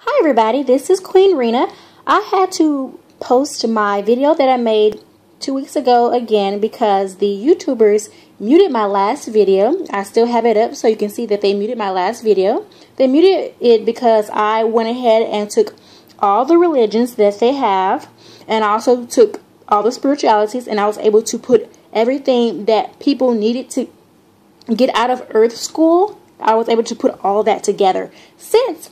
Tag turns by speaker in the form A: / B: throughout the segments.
A: Hi everybody, this is Queen Rena. I had to post my video that I made 2 weeks ago again because the YouTubers muted my last video. I still have it up so you can see that they muted my last video. They muted it because I went ahead and took all the religions that they have, and I also took all the spiritualities, and I was able to put everything that people needed to get out of Earth School. I was able to put all that together, since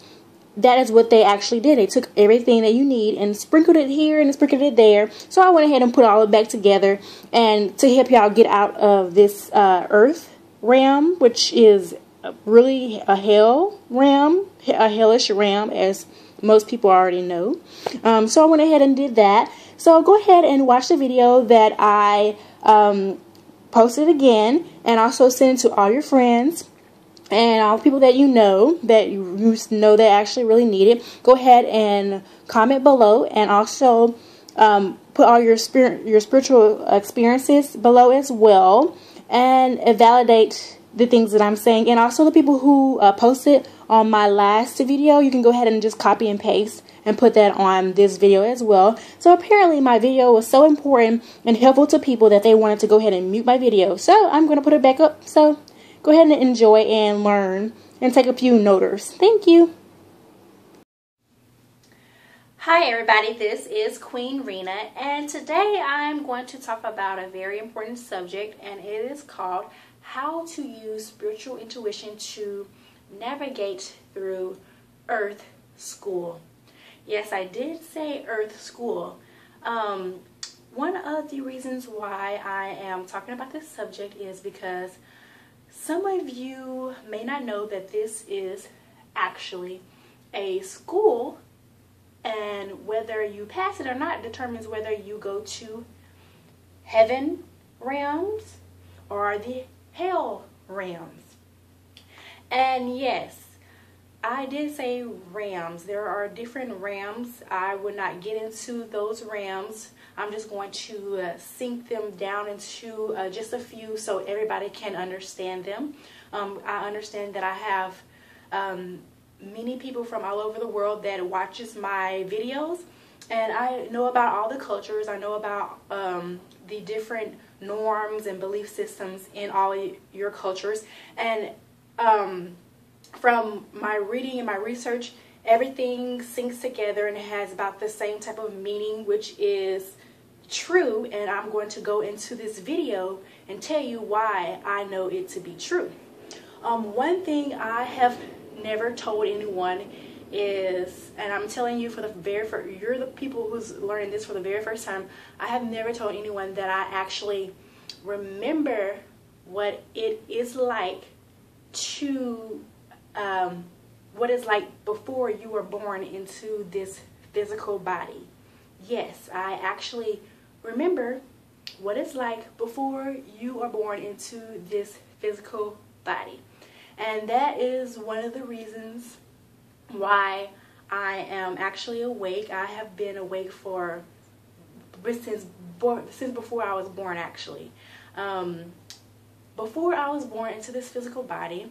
A: that is what they actually did. They took everything that you need and sprinkled it here and sprinkled it there. So I went ahead and put all it back together, and to help y'all get out of this earth realm, which is really a hell realm, a hellish realm, as most people already know. So I went ahead and did that. So go ahead and watch the video that I posted again, and also send it to all your friends and all the people that you know that actually really need it. Go ahead and comment below, and also put all your spiritual experiences below as well, and validate the things that I'm saying. And also the people who posted on my last video, you can go ahead and just copy and paste and put that on this video as well. So apparently my video was so important and helpful to people that they wanted to go ahead and mute my video. So I'm going to put it back up. So go ahead and enjoy and learn and take a few noters. Thank you. Hi everybody, this is Queen Rena, and today I'm going to talk about a very important subject, and it is called how to use spiritual intuition to navigate through Earth School. Yes, I did say Earth School. One of the reasons why I am talking about this subject is because some of you may not know that this is actually a school, and whether you pass it or not determines whether you go to heaven realms or the hell realms. And yes, I did say realms. There are different realms. I would not get into those realms. I'm just going to sink them down into just a few so everybody can understand them. I understand that I have many people from all over the world that watches my videos, and I know about all the cultures. I know about the different norms and belief systems in all your cultures, and from my reading and my research, everything syncs together and it has about the same type of meaning, which is true. And I'm going to go into this video and tell you why I know it to be true. One thing I have never told anyone is, and I'm telling you for the very first, you're the people who's learning this for the very first time, I have never told anyone that I actually remember what it is like to what it's like before you were born into this physical body. Yes, I actually remember what it's like before you are born into this physical body. And that is one of the reasons why I am actually awake. I have been awake since before I was born, actually. Before I was born into this physical body,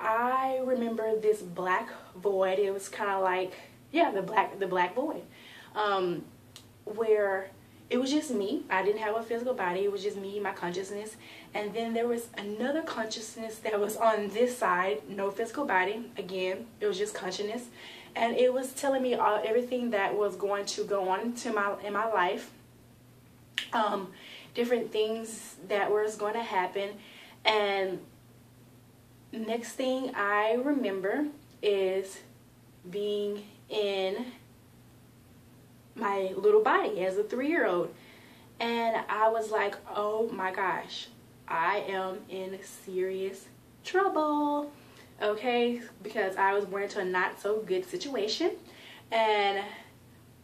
A: I remember this black void. It was kind of like, yeah, the black void, where it was just me. I didn't have a physical body. It was just me, my consciousness. And then there was another consciousness that was on this side, no physical body. Again, it was just consciousness. And it was telling me everything that was going to go on in my life. Different things that was going to happen. And next thing I remember is being in my little body as a 3-year-old, and I was like, oh my gosh, I am in serious trouble, okay, because I was born into a not so good situation. And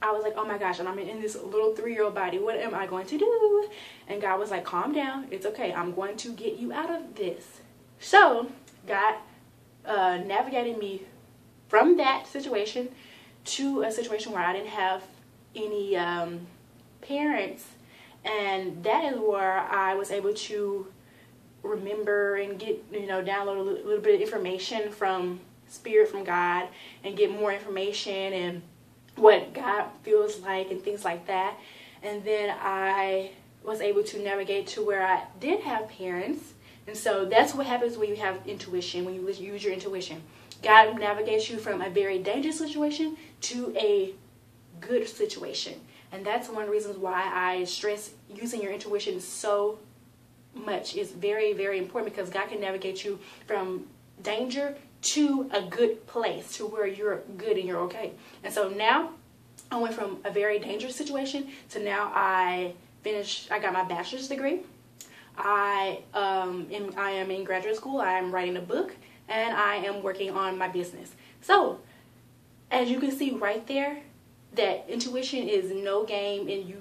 A: I was like, oh my gosh, and I'm in this little 3-year-old body, what am I going to do? And God was like, calm down, it's okay, I'm going to get you out of this. So God navigated me from that situation to a situation where I didn't have any parents, and that is where I was able to remember and get, download a little bit of information from spirit from God and get more information and what God feels like and things like that. And then I was able to navigate to where I did have parents. And so that's what happens when you have intuition, when you use your intuition. God navigates you from a very dangerous situation to a good situation. And that's one of the reasons why I stress using your intuition so much. It's very, very important, because God can navigate you from danger to a good place, to where you're good and you're okay. And so now I went from a very dangerous situation to now I got my bachelor's degree. I am in graduate school. I am writing a book, and I am working on my business. So as you can see right there, that intuition is no game, and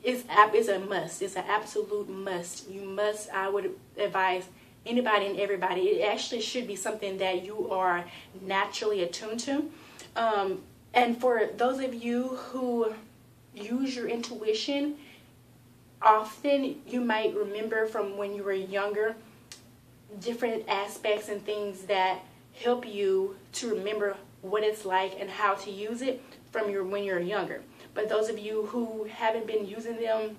A: it's a must. It's an absolute must. You must. I would advise anybody and everybody. It actually should be something that you are naturally attuned to. And for those of you who use your intuition often, you might remember from when you were younger different aspects and things that help you to remember what it's like and how to use it from when you're younger. But those of you who haven't been using them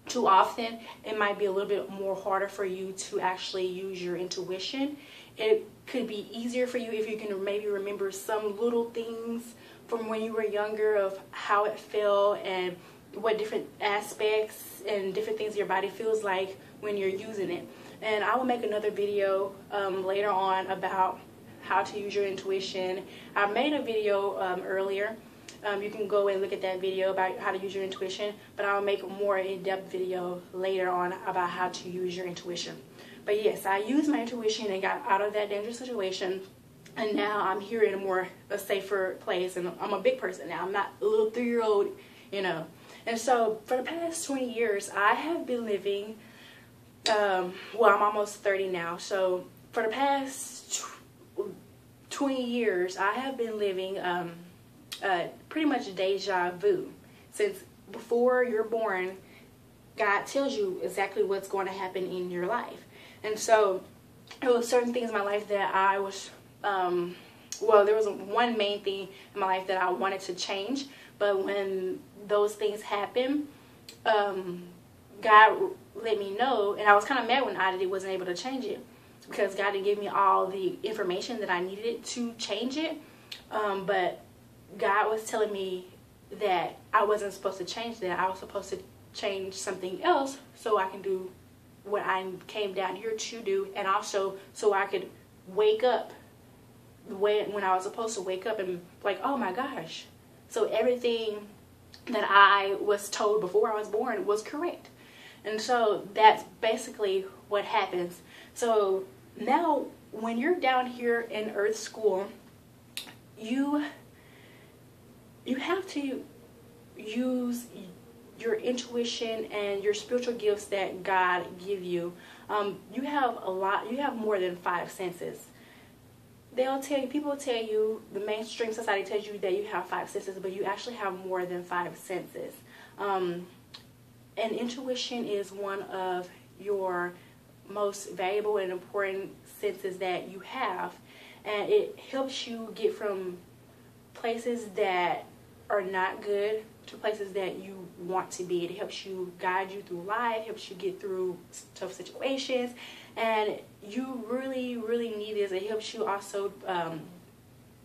A: too often, it might be a little bit more harder for you to actually use your intuition. It could be easier for you if you can maybe remember some little things from when you were younger of how it felt and what different aspects and different things your body feels like when you're using it. And I will make another video later on about how to use your intuition. I made a video earlier. You can go and look at that video about how to use your intuition, but I'll make a more in-depth video later on about how to use your intuition. But yes, I used my intuition and got out of that dangerous situation, and now I'm here in a safer place, and I'm a big person now. I'm not a little 3-year-old, you know. And so for the past 20 years, I have been living, well, I'm almost 30 now, so for the past 20 years, I have been living pretty much deja vu. Since before you're born, God tells you exactly what's going to happen in your life. And so there were certain things in my life that I was, well, there was one main thing in my life that I wanted to change. But when those things happened, God let me know, and I was kind of mad when I wasn't able to change it, because God didn't give me all the information that I needed to change it. But God was telling me that I wasn't supposed to change that. I was supposed to change something else so I can do what I came down here to do, and also so I could wake up when I was supposed to wake up and like, oh my gosh. So everything that I was told before I was born was correct. And so that's basically what happens. So now when you're down here in Earth School, you have to use your intuition and your spiritual gifts that God give you. You have more than 5 senses. People tell you, the mainstream society tells you that you have 5 senses, but you actually have more than 5 senses. And intuition is one of your most valuable and important senses that you have. And it helps you get from places that are not good to places that you want to be. It helps you guide you through life, helps you get through tough situations, and you really, really need this. It helps you also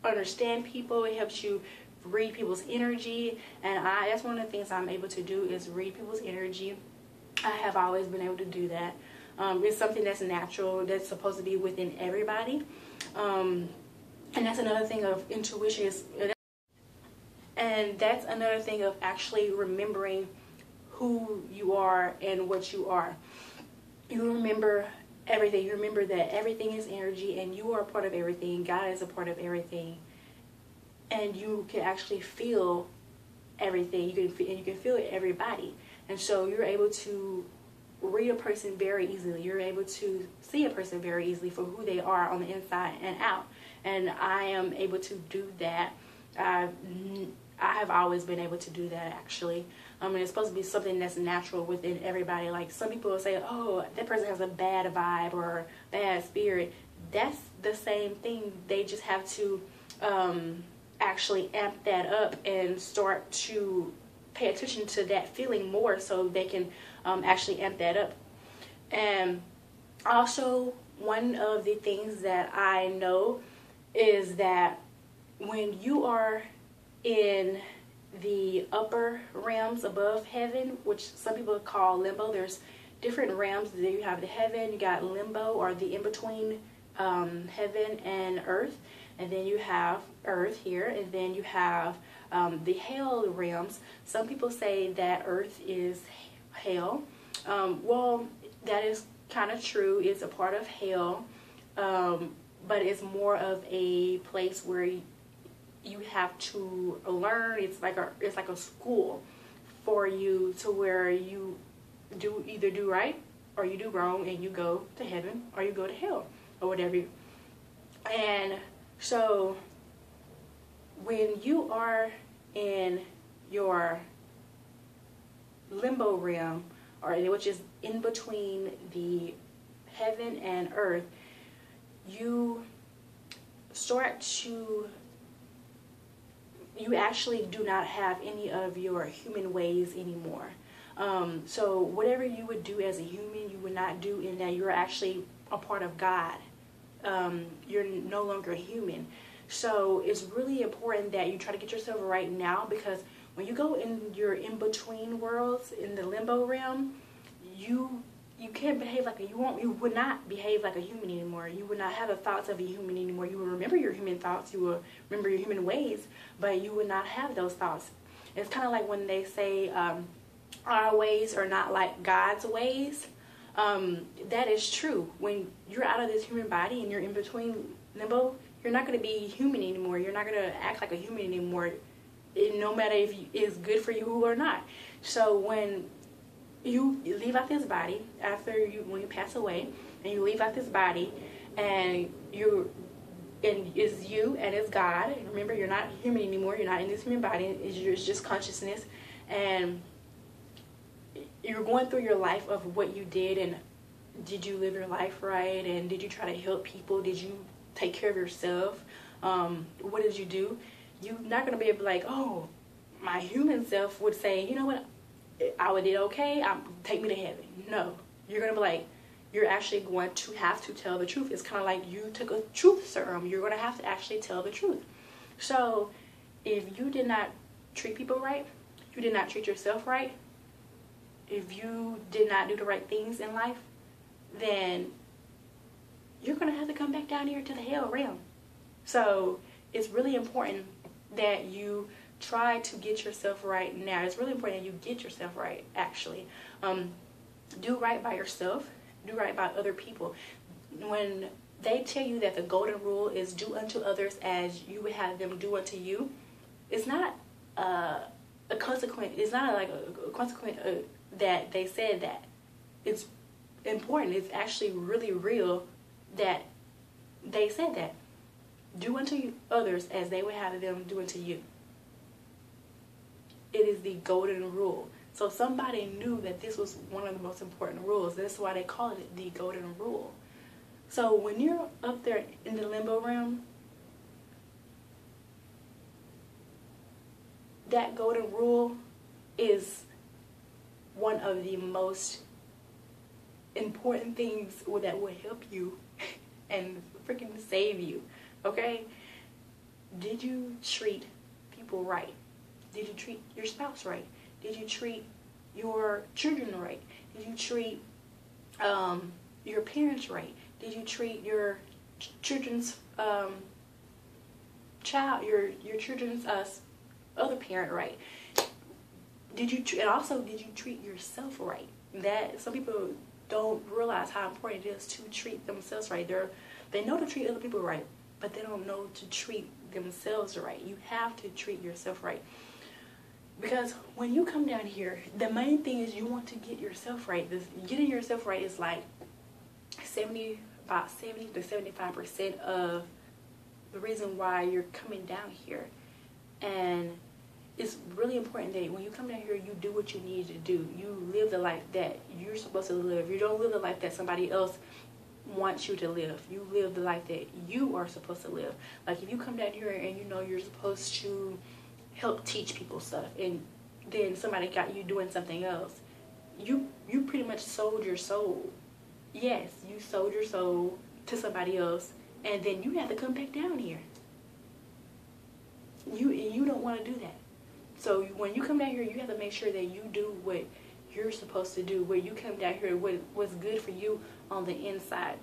A: understand people. It helps you read people's energy, and that's one of the things I'm able to do is read people's energy. I have always been able to do that. It's something that's natural, that's supposed to be within everybody, and that's another thing of intuition. And that's another thing of actually remembering who you are and what you are. You remember everything. You remember that everything is energy and you are a part of everything. God is a part of everything. And you can actually feel everything. You can feel everybody. And so you're able to read a person very easily. You're able to see a person very easily for who they are on the inside and out. And I am able to do that. I have always been able to do that, actually. And it's supposed to be something that's natural within everybody. Like some people will say, oh, that person has a bad vibe or bad spirit. that's the same thing. They just have to actually amp that up and start to pay attention to that feeling more, so they can actually amp that up. And also, one of the things that I know is that when you are in the upper realms above heaven, which some people call limbo, there's different realms. There you have the heaven, you got limbo, or the in-between heaven and earth, and then you have earth here, and then you have the hell realms. Some people say that earth is hell. Well, that is kind of true. It's a part of hell, but it's more of a place where you have to learn. It's like a school for you, to where you either do right or you do wrong, and you go to heaven or you go to hell, or whatever. And so when you are in your limbo realm, or which is in between the heaven and earth, you actually do not have any of your human ways anymore. So whatever you would do as a human, you would not do in that. You're actually a part of God. You're no longer human. So it's really important that you try to get yourself right now, because when you go in your in-between worlds, in the limbo realm, you can't behave like you would not behave like a human anymore. You would not have the thoughts of a human anymore. You will remember your human thoughts, you will remember your human ways, but you would not have those thoughts. It's kind of like when they say our ways are not like God's ways. That is true. When you're out of this human body and you're in between limbo, you're not going to be human anymore. You're not going to act like a human anymore, no matter if it's good for you or not. So when you leave out this body, when you pass away, and you leave out this body, and it's you and it's God. Remember, you're not human anymore. You're not in this human body. It's just consciousness, and you're going through your life of what you did, and did you live your life right, and did you try to help people? Did you take care of yourself? What did you do? You're not going to be able to, like, oh, my human self would say, you know what, I did okay, take me to heaven. No, you're going to be like, you're actually going to have to tell the truth. It's kind of like you took a truth serum. You're going to have to actually tell the truth. So if you did not treat people right, you did not treat yourself right, if you did not do the right things in life, then you're going to have to come back down here to the hell realm. So it's really important that you try to get yourself right now. It's really important that you get yourself right, actually. Do right by yourself. Do right by other people. When they tell you that the golden rule is do unto others as you would have them do unto you, it's not a consequence. It's not like a consequence that they said that. It's important. It's actually really real that they said that. Do unto others as they would have them do unto you. It is the golden rule. So somebody knew that this was one of the most important rules. That's why they call it the golden rule. So when you're up there in the limbo realm, that golden rule is one of the most important things that will help you and freaking save you. Okay? Did you treat people right? Did you treat your spouse right? Did you treat your children right? Did you treat your parents right? Did you treat your children's your children's other parent right? Did you treat yourself right? That some people don't realize how important it is to treat themselves right. They know to treat other people right, but they don't know to treat themselves right. You have to treat yourself right. Because when you come down here, the main thing is you want to get yourself right. Getting yourself right is like about 70 to 75% of the reason why you're coming down here. And it's really important that when you come down here, you do what you need to do. You live the life that you're supposed to live. You don't live the life that somebody else wants you to live. You live the life that you are supposed to live. Like if you come down here and you know you're supposed to help teach people stuff, and then somebody got you doing something else, you pretty much sold your soul. Yes, you sold your soul to somebody else, and then you have to come back down here. You don't want to do that. So when you come down here, you have to make sure that you do what you're supposed to do, where you come down here what's good for you on the inside.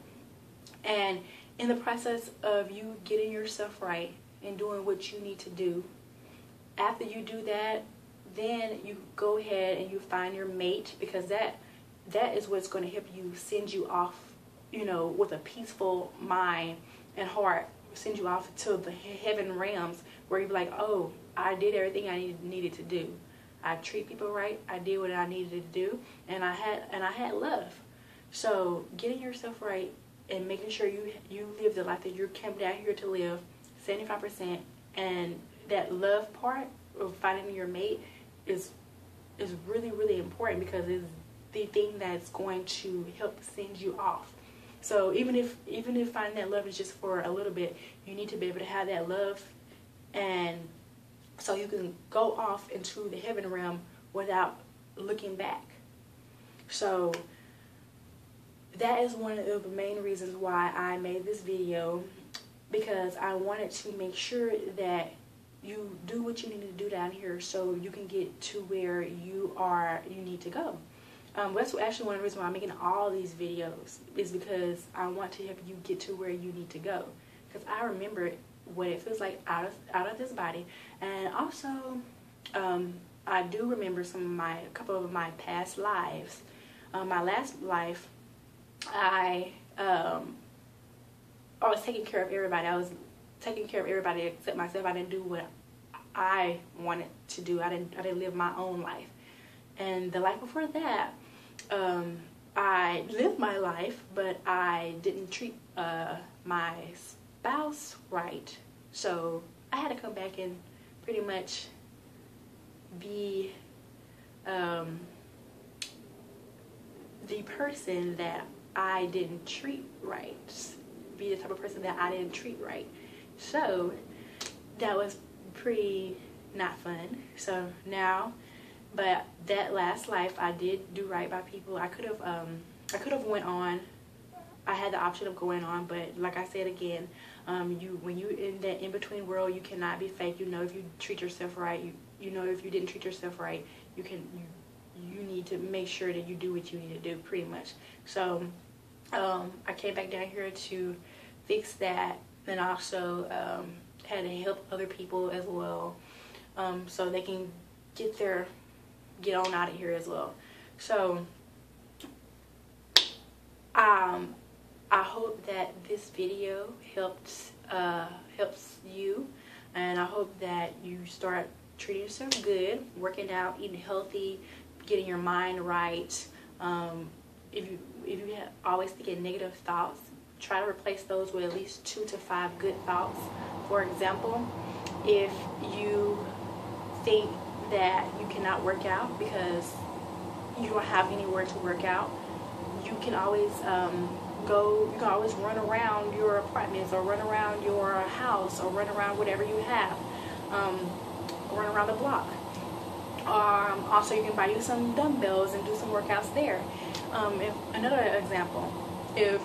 A: And in the process of you getting yourself right and doing what you need to do, after you do that, then you go ahead and you find your mate, because that is what's going to help you send you off, you know, with a peaceful mind and heart, send you off to the heaven realms, where you're like, oh, I did everything I needed to do. I treat people right. I did what I needed to do, and I had love. So getting yourself right and making sure you live the life that you came down here to live, 75%, and that love part of finding your mate is really, really important, because it's the thing that's going to help send you off. So even if finding that love is just for a little bit, you need to be able to have that love, and so you can go off into the heaven realm without looking back. So that is one of the main reasons why I made this video, because I wanted to make sure that you do what you need to do down here so you can get to where you need to go. That's actually one of the reasons why I'm making all these videos, is because I want to help you get to where you need to go. Because I remember what it feels like out of this body, and also I do remember a couple of my past lives. My last life, I was taking care of everybody. I was taking care of everybody except myself. I didn't do what I wanted to do. I didn't live my own life. And the life before that, I lived my life, but I didn't treat my spouse right. So I had to come back and pretty much be the person that I didn't treat right. Be the type of person that I didn't treat right. So that was pretty not fun. So now, but that last life I did do right by people. I could have went on. I had the option of going on, but like I said again, when you in that in-between world, you cannot be fake. You know if you treat yourself right. You know if you didn't treat yourself right, you need to make sure that you do what you need to do, pretty much. So I came back down here to fix that, and also had to help other people as well, so they can get on out of here as well. So I hope that this video helps you, and I hope that you start treating yourself good, working out, eating healthy, getting your mind right. If you always thinking negative thoughts, try to replace those with at least 2 to 5 good thoughts. For example, if you think that you cannot work out because you don't have anywhere to work out, you can always you can always run around your apartments, or run around your house, or run around whatever you have, run around the block. Also, you can buy you some dumbbells and do some workouts there. Another example, if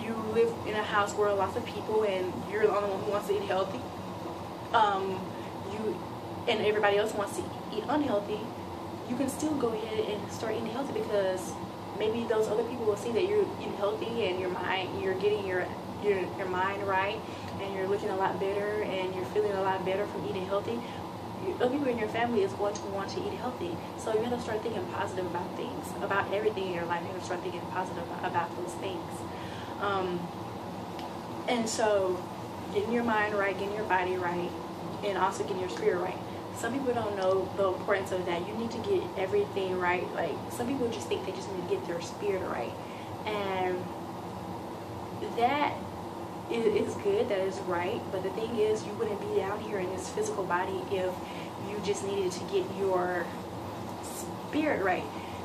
A: you live in a house where lots of people and you're the only one who wants to eat healthy, and everybody else wants to eat unhealthy, you can still go ahead and start eating healthy, because maybe those other people will see that you're eating healthy and you're getting your mind right, and you're looking a lot better, and you're feeling a lot better from eating healthy. Other people in your family is going to want to eat healthy. So you have to start thinking positive about things, about everything in your life. You have to start thinking positive about those things. And so getting your mind right, getting your body right, and also getting your spirit right. Some people don't know the importance of that. You need to get everything right. Like, some people just think they just need to get their spirit right. And that is good, that is right. But the thing is, you wouldn't be down here in this physical body if you just needed to get your spirit right.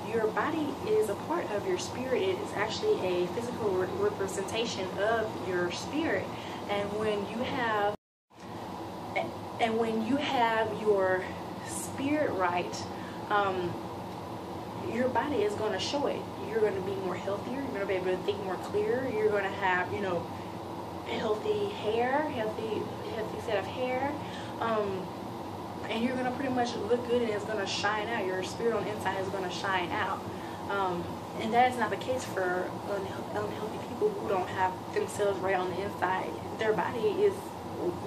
A: your body is a part of your spirit. It is actually a physical representation of your spirit. And when you have your spirit right, your body is going to show it. You're going to be more healthier. You're going to be able to think more clear. You're going to have, healthy hair, healthy set of hair. And you're going to pretty much look good, and it's going to shine out. Your spirit on the inside is going to shine out. And that is not the case for unhealthy people who don't have themselves right on the inside. Their body is,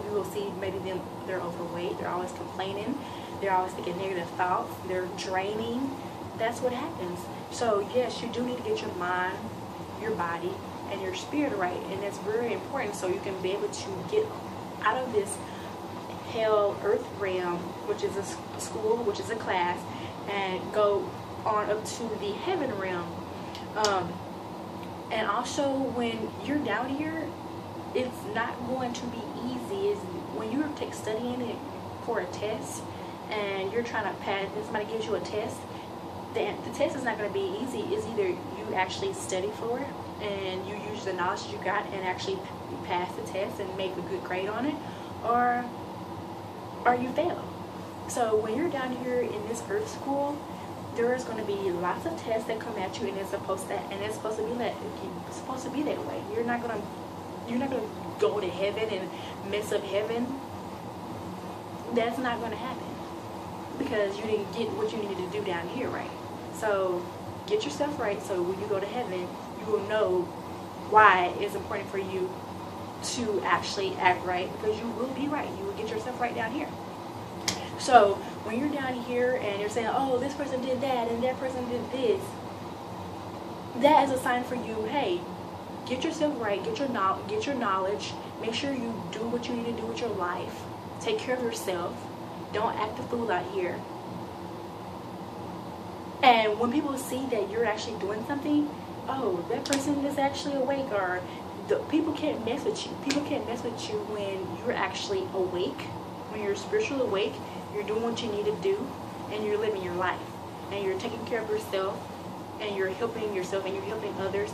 A: you will see maybe they're overweight, they're always complaining, they're always thinking negative thoughts, they're draining. That's what happens. So yes, you do need to get your mind, your body, and your spirit right. And that's very important, so you can be able to get out of this hell earth realm, which is a school, which is a class, and go on up to the heaven realm. And also, when you're down here, it's not going to be easy. Is when you're studying it for a test and you're trying to pass, and somebody gives you a test, the test is not going to be easy. It's either you actually study for it and you use the knowledge you got and actually pass the test and make a good grade on it, or you fail. So when you're down here in this earth school, there is going to be lots of tests that come at you, and it's supposed to be that way. You're not gonna go to heaven and mess up heaven. That's not going to happen, because you didn't get what you needed to do down here right. So get yourself right, so when you go to heaven, you will know why it's important for you to actually act right, because you will be right. You will get yourself right down here. So when you're down here and you're saying, oh, this person did that and that person did this, that is a sign for you, hey, get yourself right, get your knowledge, make sure you do what you need to do with your life, take care of yourself, don't act a fool out here. And when people see that you're actually doing something, oh, that person is actually awake, or people can't mess with you. People can't mess with you when you're actually awake, when you're spiritually awake. You're doing what you need to do, and you're living your life, and you're taking care of yourself, and you're helping yourself, and you're helping others.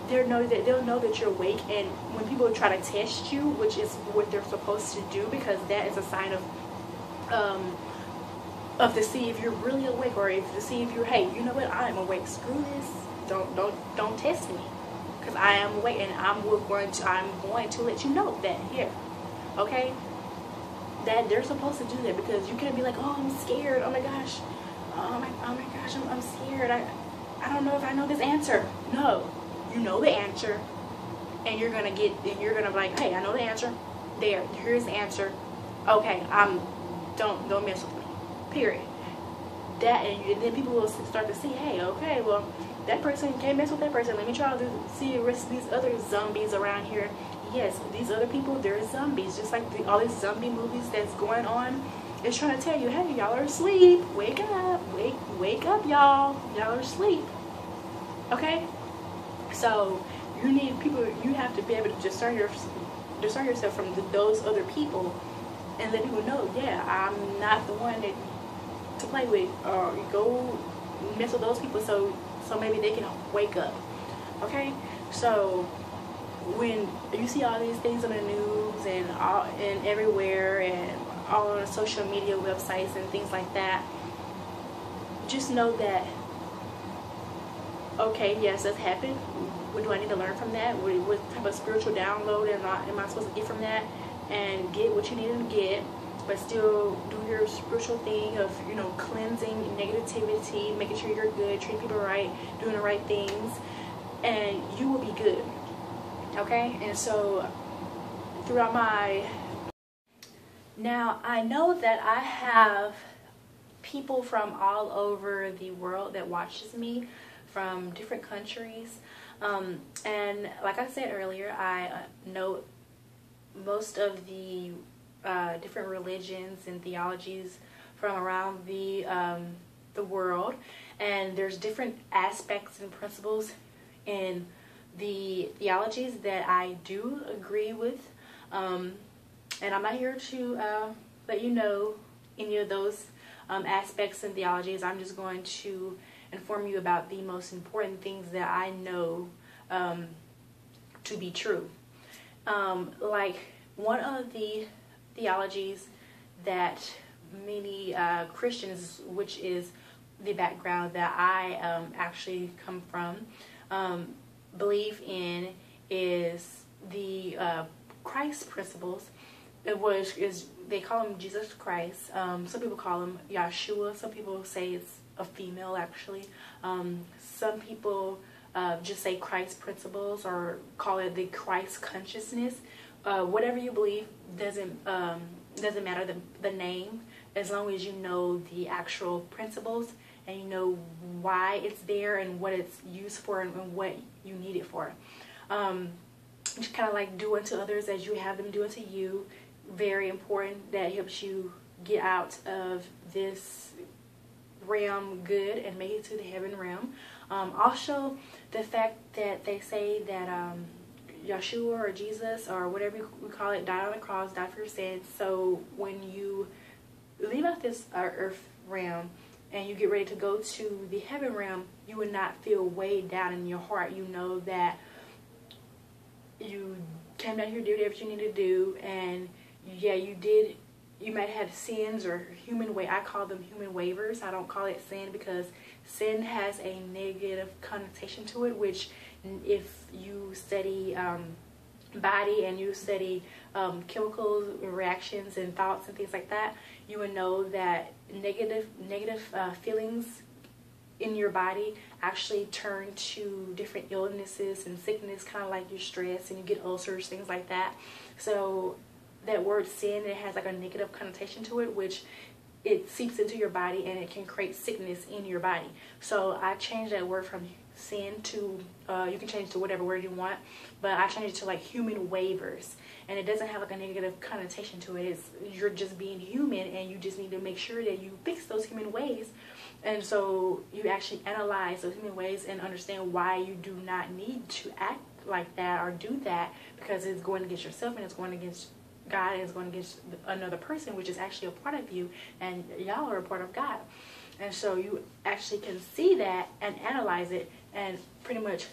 A: They'll know that you're awake. And when people try to test you, which is what they're supposed to do, because that is a sign of to see if you're really awake, or if to see if you're, hey, you know what, I'm awake. Screw this. Don't test me, because I am awake, and I'm going to let you know that here, okay. That they're supposed to do that, because you can't be like, oh, I'm scared, oh my gosh, I'm scared, I don't know if I know this answer. No, you know the answer, and you're gonna be like, hey, I know the answer, here's the answer, okay, don't mess with me, period. That, and then people will start to see, hey, okay, well, that person can't mess with that person, let me try to see the rest of these other zombies around here. Yes, these other people, they're zombies, just like all these zombie movies that's going on. It's trying to tell you, hey, y'all are asleep. Wake up. Wake up, y'all. Y'all are asleep. Okay? So, you have to be able to discern yourself from those other people, and let people know, yeah, I'm not the one to play with, or go mess with those people, so maybe they can wake up. Okay? So, when you see all these things on the news and everywhere, and all on the social media websites and things like that, just know that, okay, yes, that's happened. What do I need to learn from that? What type of spiritual download am I supposed to get from that? And get what you need to get, but still do your spiritual thing of, cleansing negativity, making sure you're good, treating people right, doing the right things, and you will be good. Okay, and so throughout now I know that I have people from all over the world that watches me, from different countries, and like I said earlier, I know most of the different religions and theologies from around the world, and there's different aspects and principles in the theologies that I do agree with, and I'm not here to let you know any of those aspects and theologies. I'm just going to inform you about the most important things that I know to be true. Like one of the theologies that many Christians, which is the background that I actually come from, believe in is the Christ principles. They call him Jesus Christ. Some people call him Yahshua. Some people say it's a female, actually. Some people just say Christ principles or call it the Christ consciousness. Whatever you believe doesn't matter the name, as long as you know the actual principles and you know why it's there and what it's used for and what you need it for. Just kind of like do unto others as you have them do unto you. Very important. That helps you get out of this realm good and make it to the heaven realm. Also, the fact that they say that Yeshua or Jesus or whatever we call it died on the cross, died for your sins. So when you leave out this earth realm and you get ready to go to the heaven realm, you would not feel weighed down in your heart. You know that you came down here, did whatever you needed to do, and yeah, you might have sins or I call them human waivers. I don't call it sin because sin has a negative connotation to it, which if you study body and you study chemicals, reactions, and thoughts and things like that, you would know that negative feelings in your body actually turn to different illnesses and sickness, kind of like your stress and you get ulcers, things like that. So that word sin, it has like a negative connotation to it, which it seeps into your body and it can create sickness in your body. So I changed that word from sin to, you can change to whatever word you want, but I changed it to like human waivers. And it doesn't have like a negative connotation to it. You're just being human and you just need to make sure that you fix those human ways. And so you actually analyze those human ways and understand why you do not need to act like that or do that, because it's going against yourself and it's going against God and it's going against another person, which is actually a part of you, and y'all are a part of God. And so you actually can see that and analyze it and pretty much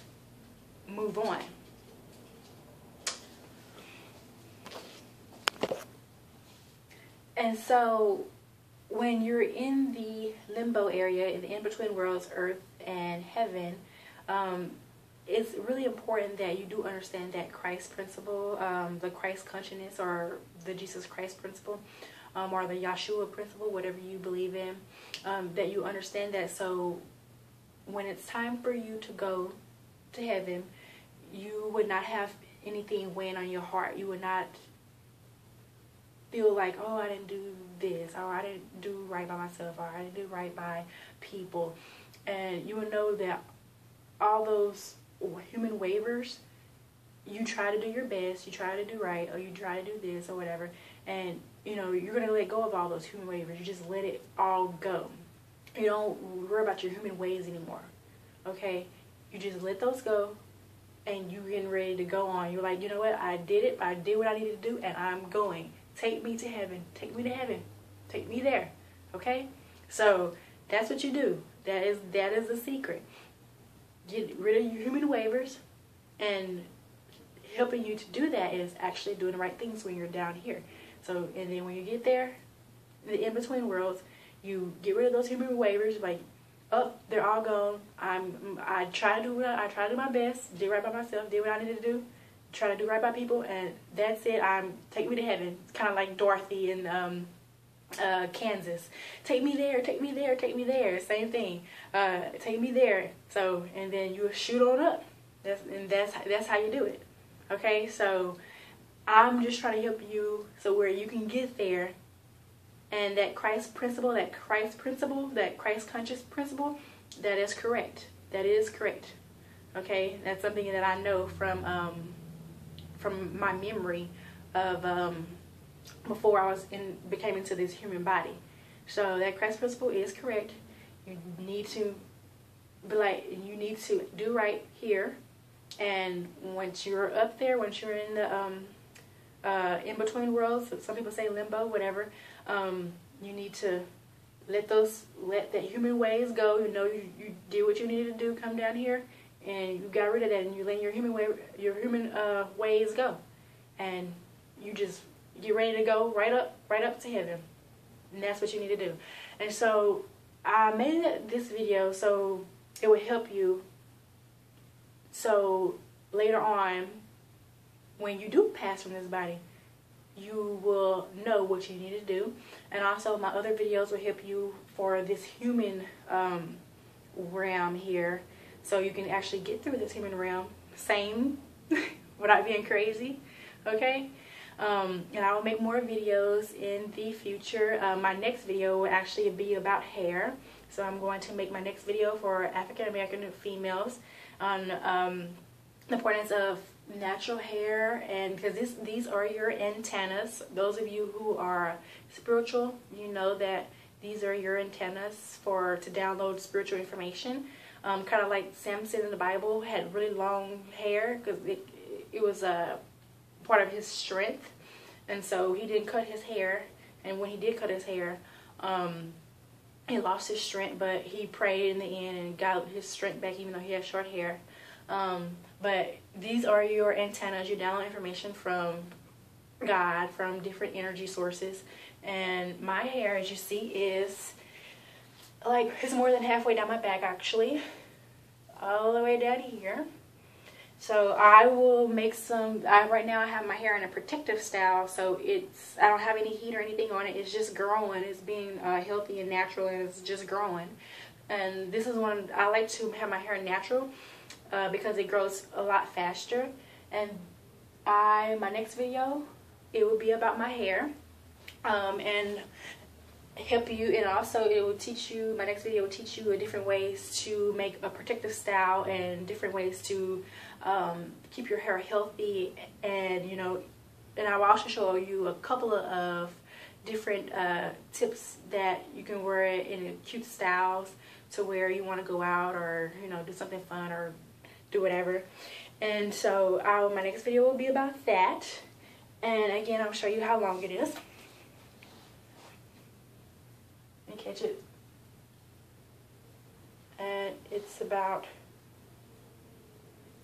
A: move on. And so when you're in the limbo area, in the in-between worlds, earth and heaven, it's really important that you do understand that Christ principle, the Christ consciousness, or the Jesus Christ principle, or the Yahshua principle, whatever you believe in, that you understand that. So when it's time for you to go to heaven, you would not have anything weighing on your heart. You would not feel like, oh, I didn't do this, or I didn't do right by myself, or I didn't do right by people. And you would know that all those human waivers, you try to do your best, you try to do right, or you try to do this or whatever, and you know you're going to let go of all those human waivers. You just let it all go. You don't worry about your human ways anymore, okay? You just let those go, and you're getting ready to go on. You're like, you know what, I did it, I did what I needed to do, and I'm going. Take me to heaven, take me to heaven, take me there, okay? So that's what you do. That is the secret. Get rid of your human waivers, and helping you to do that is actually doing the right things when you're down here. So, and then when you get there, the in-between worlds, you get rid of those human waivers, like, oh, they're all gone. I try to do my best, did right by myself, did what I needed to do, try to do right by people, and that's it. Take me to heaven. It's kind of like Dorothy in Kansas. Take me there, take me there, take me there. Same thing. Take me there. So, and then you shoot on up. That's how you do it. Okay, so I'm just trying to help you so where you can get there, and that Christ principle, that Christ conscious principle, that is correct. That is correct. Okay, that's something that I know from my memory of before I became into this human body. So that Christ principle is correct. You need to do right here, and once you're up there, once you're in the in between worlds, some people say limbo, whatever, you need to let that human ways go. You know, you did what you needed to do, come down here, and you got rid of that, and you let your human ways go, and you just get ready to go right up to heaven. And that's what you need to do. And so I made this video so it would help you, so later on when you do pass from this body, you will know what you need to do. And also my other videos will help you for this human realm here, so you can actually get through this human realm sane without being crazy. Okay. And I will make more videos in the future. My next video will actually be about hair. So I'm going to make my next video for African American females on the importance of natural hair, and because these are your antennas. Those of you who are spiritual, you know that these are your antennas to download spiritual information. Kind of like Samson in the Bible had really long hair because it was a part of his strength, and so he didn't cut his hair. And when he did cut his hair, he lost his strength, but he prayed in the end and got his strength back, even though he had short hair. But these are your antennas. You download information from God, from different energy sources. And my hair, as you see, is like, it's more than halfway down my back, actually, all the way down here. So I will make some, right now I have my hair in a protective style, so I don't have any heat or anything on it. It's just growing. It's being healthy and natural, and it's just growing. And this is one, I like to have my hair natural because it grows a lot faster. And my next video, it will be about my hair and help you, and also it will teach you, my next video will teach you different ways to make a protective style and different ways to keep your hair healthy. And and I will also show you a couple of different tips that you can wear it in cute styles to where you want to go out or do something fun or do whatever. And so my next video will be about that. And again, I'll show you how long it is. And catch it. And it's about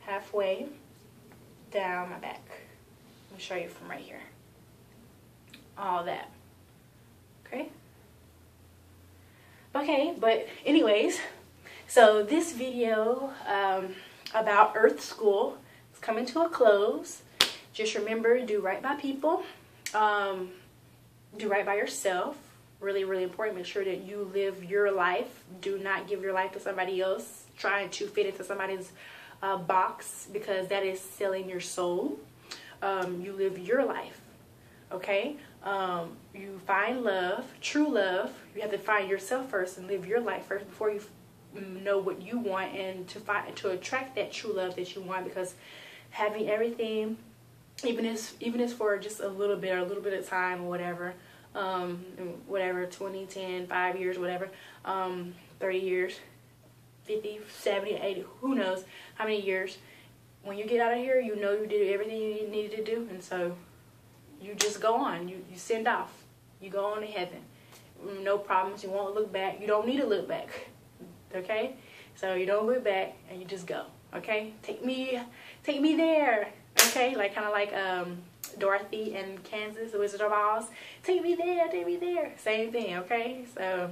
A: halfway down my back. Let me show you from right here. All that. Okay? Okay, but anyways, so this video about Earth School is coming to a close. Just remember, do right by people. Do right by yourself. Really, really important. Make sure that you live your life. Do not give your life to somebody else, trying to fit into somebody's box, because that is selling your soul. You live your life, okay? You find love, true love. You have to find yourself first and live your life first before you know what you want, and to attract that true love that you want. Because having everything, even if for just a little bit of time or whatever, 20, 10, 5 years, whatever, 30 years, 50, 70, 80, who knows how many years. When you get out of here, you know you did everything you needed to do, and so you just go on. You send off. You go on to heaven. No problems. You won't look back. You don't need to look back. Okay? So you don't look back, and you just go. Okay? Take me there. Okay? Like kind of like Dorothy in Kansas, the Wizard of Oz. Take me there. Take me there. Same thing. Okay? So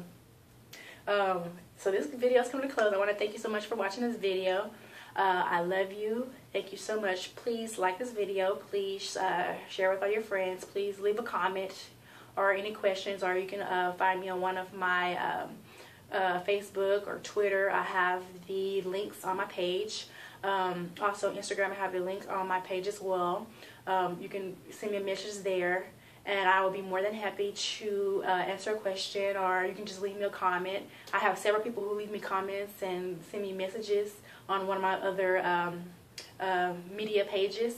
A: so this video is coming to close. I want to thank you so much for watching this video. I love you. Thank you so much. Please like this video. Please share with all your friends. Please leave a comment or any questions, or you can find me on one of my Facebook or Twitter. I have the links on my page. Also Instagram, I have the link on my page as well. You can send me a message there, and I will be more than happy to answer a question, or you can just leave me a comment. I have several people who leave me comments and send me messages on one of my other media pages,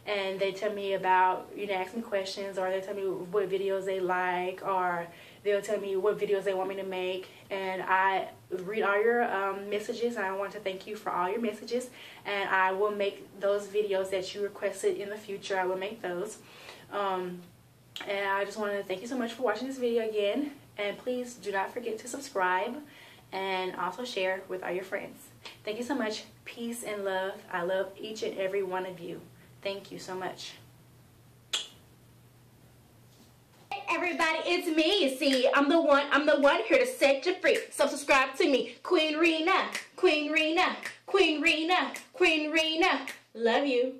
A: and they tell me about, ask me questions, or they tell me what videos they like, or they'll tell me what videos they want me to make. And I read all your messages, and I want to thank you for all your messages, and I will make those videos that you requested in the future. I will make those. And I just want to thank you so much for watching this video again, And please do not forget to subscribe and also share with all your friends. Thank you so much. Peace and love. I love each and every one of you. Thank you so much. Hey everybody, it's me. You see, I'm the one here to set you free. So subscribe to me. Queen Rena, Queen Rena, Queen Rena, Queen Rena. Love you.